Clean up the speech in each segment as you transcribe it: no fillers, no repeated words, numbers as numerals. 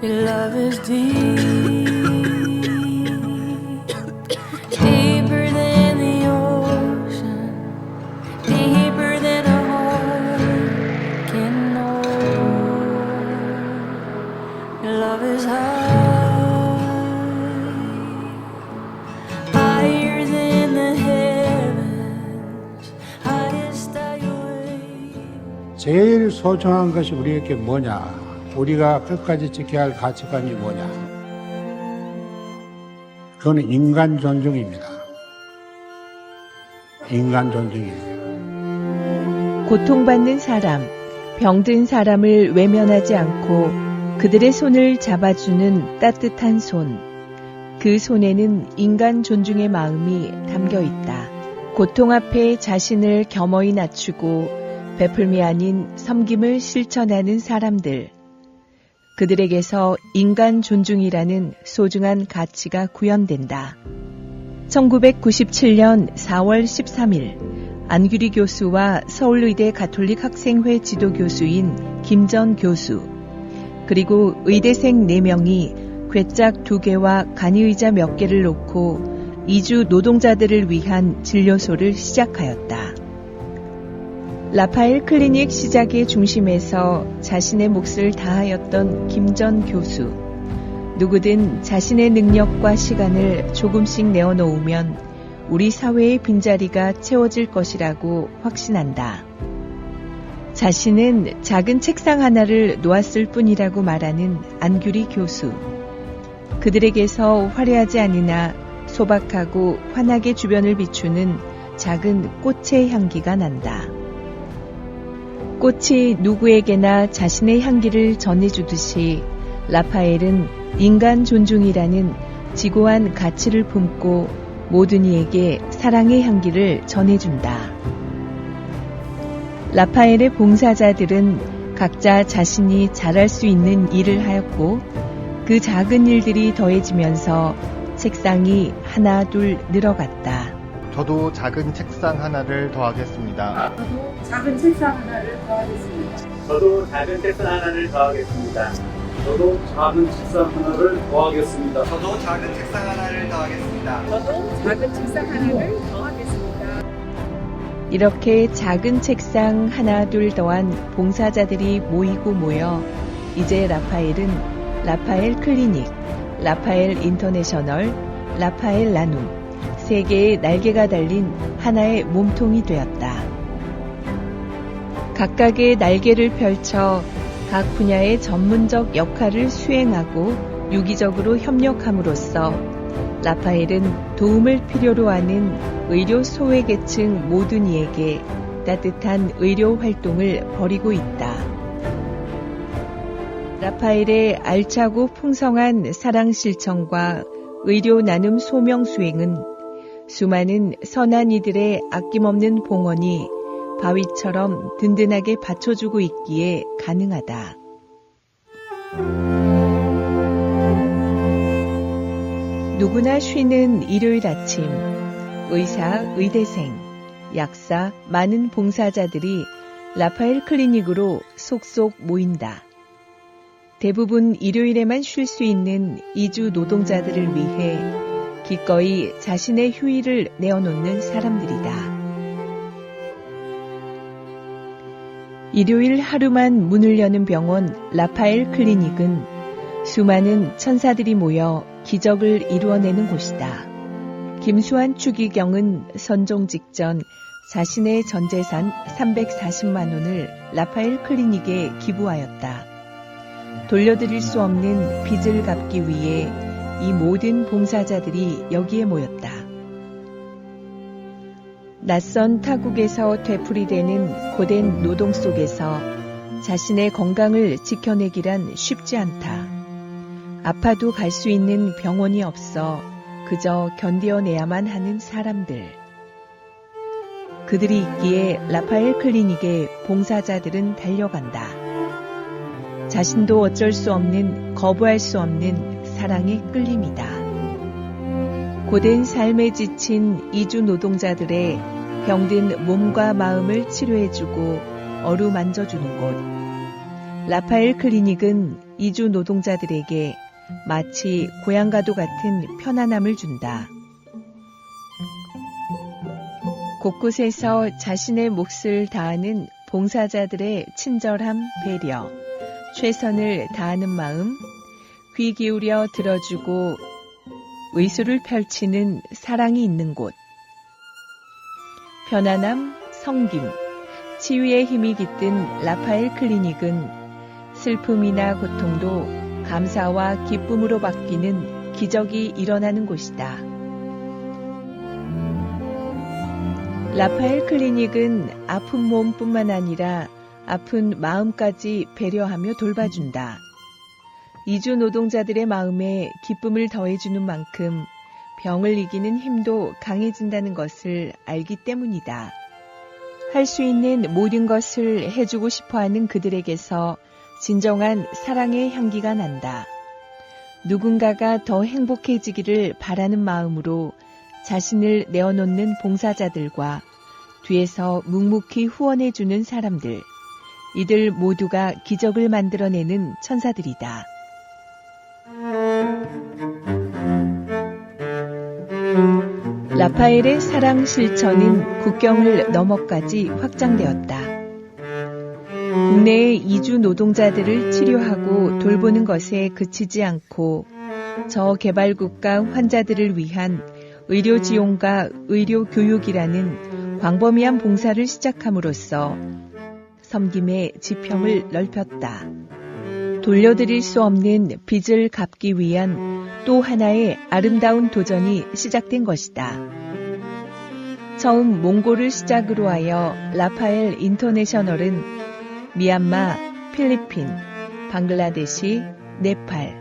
Your love is deep, deeper than the ocean, deeper than a heart can know. Your love is higher than the heavens, highest are your ways. 제일 소중한 것이 우리에게 뭐냐? 우리가 끝까지 지켜야 할 가치관이 뭐냐? 그건 인간 존중입니다. 인간 존중이에요. 고통받는 사람, 병든 사람을 외면하지 않고 그들의 손을 잡아주는 따뜻한 손. 그 손에는 인간 존중의 마음이 담겨 있다. 고통 앞에 자신을 겸허히 낮추고 베풀미 아닌 섬김을 실천하는 사람들. 그들에게서 인간 존중이라는 소중한 가치가 구현된다. 1997년 4월 13일 안규리 교수와 서울의대 가톨릭 학생회 지도교수인 김전 교수 그리고 의대생 4명이 괴짝 2개와 간이의자 몇 개를 놓고 이주 노동자들을 위한 진료소를 시작하였다. 라파엘 클리닉 시작의 중심에서 자신의 몫을 다하였던 김전 교수. 누구든 자신의 능력과 시간을 조금씩 내어놓으면 우리 사회의 빈자리가 채워질 것이라고 확신한다. 자신은 작은 책상 하나를 놓았을 뿐이라고 말하는 안규리 교수. 그들에게서 화려하지 않으나 소박하고 환하게 주변을 비추는 작은 꽃의 향기가 난다. 꽃이 누구에게나 자신의 향기를 전해주듯이 라파엘은 인간 존중이라는 지고한 가치를 품고 모든 이에게 사랑의 향기를 전해준다. 라파엘의 봉사자들은 각자 자신이 잘할 수 있는 일을 하였고 그 작은 일들이 더해지면서 책상이 하나 둘 늘어갔다. 저도 작은 책상 하나를 더하겠습니다. 저도 작은 책상 하나를 더하겠습니다. 저도 작은 책상 하나를 더하겠습니다. 저도 작은 책상 하나를 더하겠습니다. 저도 작은 책상 하나를 더하겠습니다. 저도 작은 책상 하나를 더하겠습니다. 이렇게 작은 책상 하나 둘 더한 봉사자들이 모이고 모여 이제 라파엘은 라파엘 클리닉, 라파엘 인터내셔널, 라파엘 나눔 3개의 날개가 달린 하나의 몸통이 되었다. 각각의 날개를 펼쳐 각 분야의 전문적 역할을 수행하고 유기적으로 협력함으로써 라파엘은 도움을 필요로 하는 의료 소외계층 모든 이에게 따뜻한 의료 활동을 벌이고 있다. 라파엘의 알차고 풍성한 사랑 실천과 의료 나눔 소명 수행은 수많은 선한 이들의 아낌없는 봉헌이 바위처럼 든든하게 받쳐주고 있기에 가능하다. 누구나 쉬는 일요일 아침, 의사, 의대생, 약사, 많은 봉사자들이 라파엘 클리닉으로 속속 모인다. 대부분 일요일에만 쉴 수 있는 이주 노동자들을 위해 기꺼이 자신의 휴일을 내어놓는 사람들이다. 일요일 하루만 문을 여는 병원 라파엘 클리닉은 수많은 천사들이 모여 기적을 이루어내는 곳이다. 김수환 추기경은 선종 직전 자신의 전 재산 340만 원을 라파엘 클리닉에 기부하였다. 돌려드릴 수 없는 빚을 갚기 위해 이 모든 봉사자들이 여기에 모였다. 낯선 타국에서 되풀이되는 고된 노동 속에서 자신의 건강을 지켜내기란 쉽지 않다. 아파도 갈 수 있는 병원이 없어 그저 견뎌내야만 하는 사람들. 그들이 있기에 라파엘 클리닉의 봉사자들은 달려간다. 자신도 어쩔 수 없는, 거부할 수 없는 사랑의 끌림이다. 고된 삶에 지친 이주 노동자들의 병든 몸과 마음을 치료해주고 어루만져주는 곳. 라파엘 클리닉은 이주 노동자들에게 마치 고향과도 같은 편안함을 준다. 곳곳에서 자신의 몫을 다하는 봉사자들의 친절함, 배려, 최선을 다하는 마음, 귀 기울여 들어주고 의술을 펼치는 사랑이 있는 곳. 편안함, 성김, 치유의 힘이 깃든 라파엘 클리닉은 슬픔이나 고통도 감사와 기쁨으로 바뀌는 기적이 일어나는 곳이다. 라파엘 클리닉은 아픈 몸뿐만 아니라 아픈 마음까지 배려하며 돌봐준다. 이주 노동자들의 마음에 기쁨을 더해주는 만큼 병을 이기는 힘도 강해진다는 것을 알기 때문이다. 할 수 있는 모든 것을 해주고 싶어하는 그들에게서 진정한 사랑의 향기가 난다. 누군가가 더 행복해지기를 바라는 마음으로 자신을 내어놓는 봉사자들과 뒤에서 묵묵히 후원해주는 사람들, 이들 모두가 기적을 만들어내는 천사들이다. 라파엘의 사랑 실천은 국경을 넘어까지 확장되었다. 국내의 이주 노동자들을 치료하고 돌보는 것에 그치지 않고 저개발국가 환자들을 위한 의료 지원과 의료 교육이라는 광범위한 봉사를 시작함으로써 섬김의 지평을 넓혔다. 돌려드릴 수 없는 빚을 갚기 위한 또 하나의 아름다운 도전이 시작된 것이다. 처음 몽골을 시작으로 하여 라파엘 인터내셔널은 미얀마, 필리핀, 방글라데시, 네팔,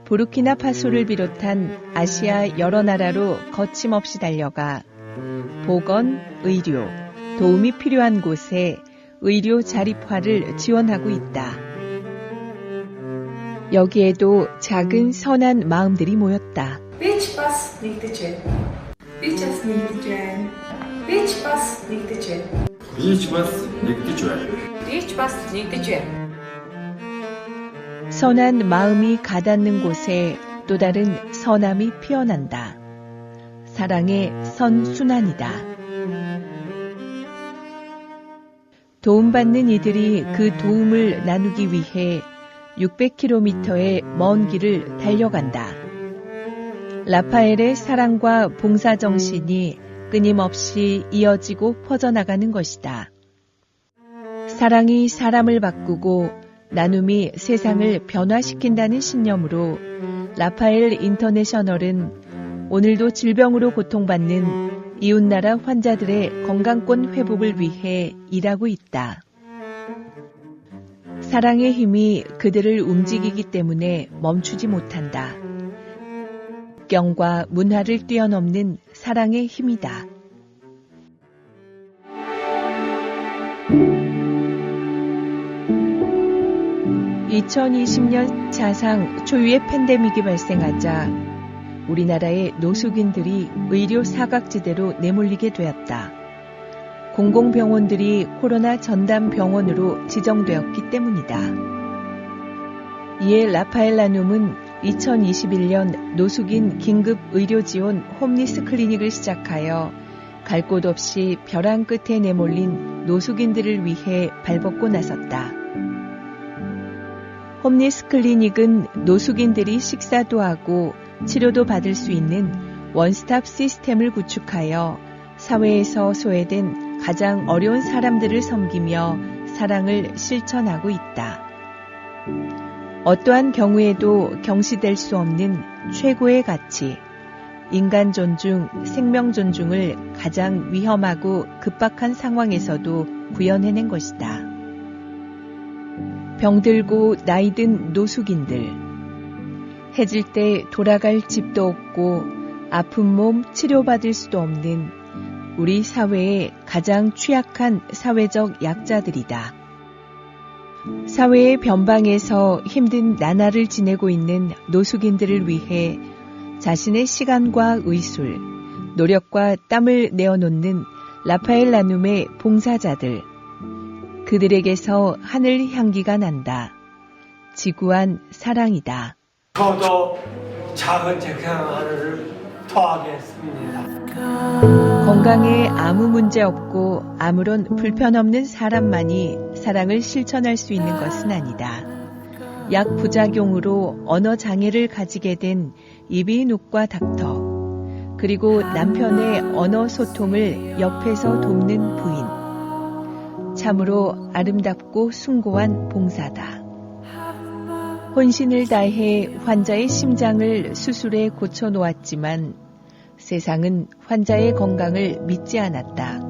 부르키나파소를 비롯한 아시아 여러 나라로 거침없이 달려가 보건, 의료, 도움이 필요한 곳에 의료 자립화를 지원하고 있다. 여기에도 작은 선한 마음들이 모였다. Which bus need the gym? Which bus need the gym? Which bus need the gym? Which bus need the gym? Which bus need the gym? 선한 마음이 가닿는 곳에 또 다른 선함이 피어난다. 사랑의 선순환이다. 도움받는 이들이 그 도움을 나누기 위해 600km의 먼 길을 달려간다. 라파엘의 사랑과 봉사 정신이 끊임없이 이어지고 퍼져나가는 것이다. 사랑이 사람을 바꾸고 나눔이 세상을 변화시킨다는 신념으로 라파엘 인터내셔널은 오늘도 질병으로 고통받는 이웃나라 환자들의 건강권 회복을 위해 일하고 있다. 사랑의 힘이 그들을 움직이기 때문에 멈추지 못한다. 국경과 문화를 뛰어넘는 사랑의 힘이다. 2020년 사상 초유의 팬데믹이 발생하자 우리나라의 노숙인들이 의료 사각지대로 내몰리게 되었다. 공공병원들이 코로나 전담 병원으로 지정되었기 때문이다. 이에 라파엘 나눔은 2021년 노숙인 긴급 의료 지원 홈리스 클리닉을 시작하여 갈 곳 없이 벼랑 끝에 내몰린 노숙인들을 위해 발벗고 나섰다. 홈리스 클리닉은 노숙인들이 식사도 하고 치료도 받을 수 있는 원스톱 시스템을 구축하여 사회에서 소외된 가장 어려운 사람들을 섬기며 사랑을 실천하고 있다. 어떠한 경우에도 경시될 수 없는 최고의 가치, 인간 존중, 생명 존중을 가장 위험하고 급박한 상황에서도 구현해낸 것이다. 병들고 나이든 노숙인들, 해질 때 돌아갈 집도 없고 아픈 몸 치료받을 수도 없는 우리 사회의 가장 취약한 사회적 약자들이다. 사회의 변방에서 힘든 나날을 지내고 있는 노숙인들을 위해 자신의 시간과 의술, 노력과 땀을 내어놓는 라파엘 나눔의 봉사자들, 그들에게서 하늘 향기가 난다. 지구한 사랑이다. 저도 작은 책상 하나를 더하겠습니다. 건강에 아무 문제 없고 아무런 불편 없는 사람만이 사랑을 실천할 수 있는 것은 아니다. 약 부작용으로 언어 장애를 가지게 된 이비인후과 닥터, 그리고 남편의 언어 소통을 옆에서 돕는 부인. 참으로 아름답고 숭고한 봉사다. 혼신을 다해 환자의 심장을 수술해 고쳐 놓았지만 세상은 환자의 건강을 믿지 않았다.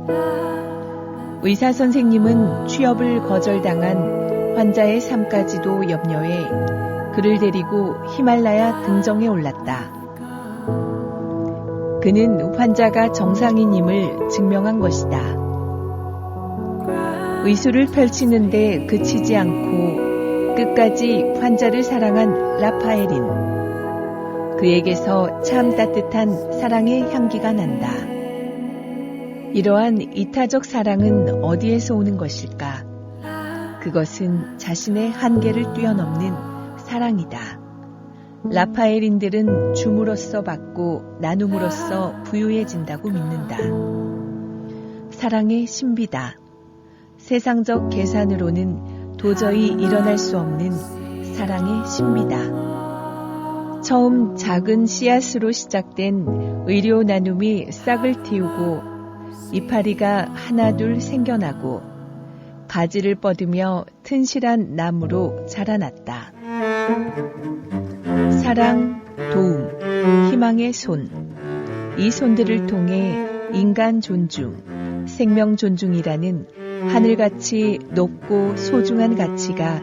의사 선생님은 취업을 거절당한 환자의 삶까지도 염려해 그를 데리고 히말라야 등정에 올랐다. 그는 환자가 정상인임을 증명한 것이다. 의술을 펼치는데 그치지 않고 끝까지 환자를 사랑한 라파엘인. 그에게서 참 따뜻한 사랑의 향기가 난다. 이러한 이타적 사랑은 어디에서 오는 것일까? 그것은 자신의 한계를 뛰어넘는 사랑이다. 라파엘인들은 줌으로써 받고 나눔으로써 부유해진다고 믿는다. 사랑의 신비다. 세상적 계산으로는 도저히 일어날 수 없는 사랑의 신비다. 처음 작은 씨앗으로 시작된 의료 나눔이 싹을 틔우고 이파리가 하나둘 생겨나고 가지를 뻗으며 튼실한 나무로 자라났다. 사랑, 도움, 희망의 손. 이 손들을 통해 인간 존중, 생명 존중이라는 하늘같이 높고 소중한 가치가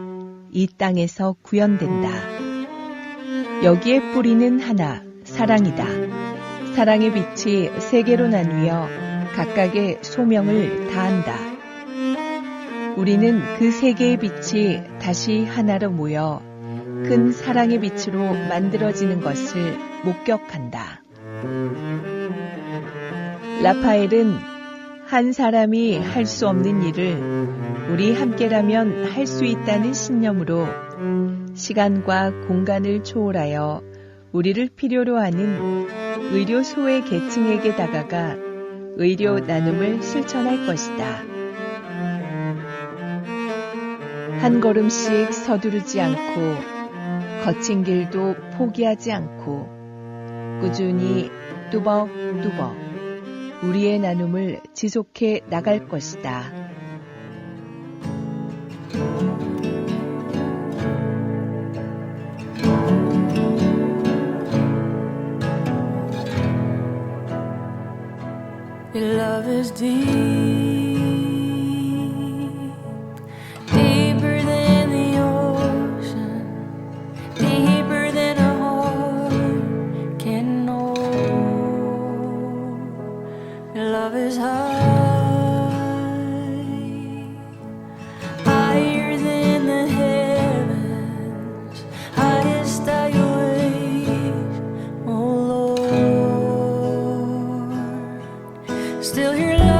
이 땅에서 구현된다. 여기에 뿌리는 하나, 사랑이다. 사랑의 빛이 세계로 나뉘어 각각의 소명을 다한다. 우리는 그 세 개의 빛이 다시 하나로 모여 큰 사랑의 빛으로 만들어지는 것을 목격한다. 라파엘은 한 사람이 할 수 없는 일을 우리 함께라면 할 수 있다는 신념으로 시간과 공간을 초월하여 우리를 필요로 하는 의료 소외 계층에게 다가가 의료 나눔을 실천할 것이다. 한 걸음씩 서두르지 않고 거친 길도 포기하지 않고 꾸준히 뚜벅뚜벅 우리의 나눔을 지속해 나갈 것이다. Your love is deep, deeper than the ocean, deeper than a heart can know. Your love is high, higher than the heavens, highest are your ways, oh Lord. Still your love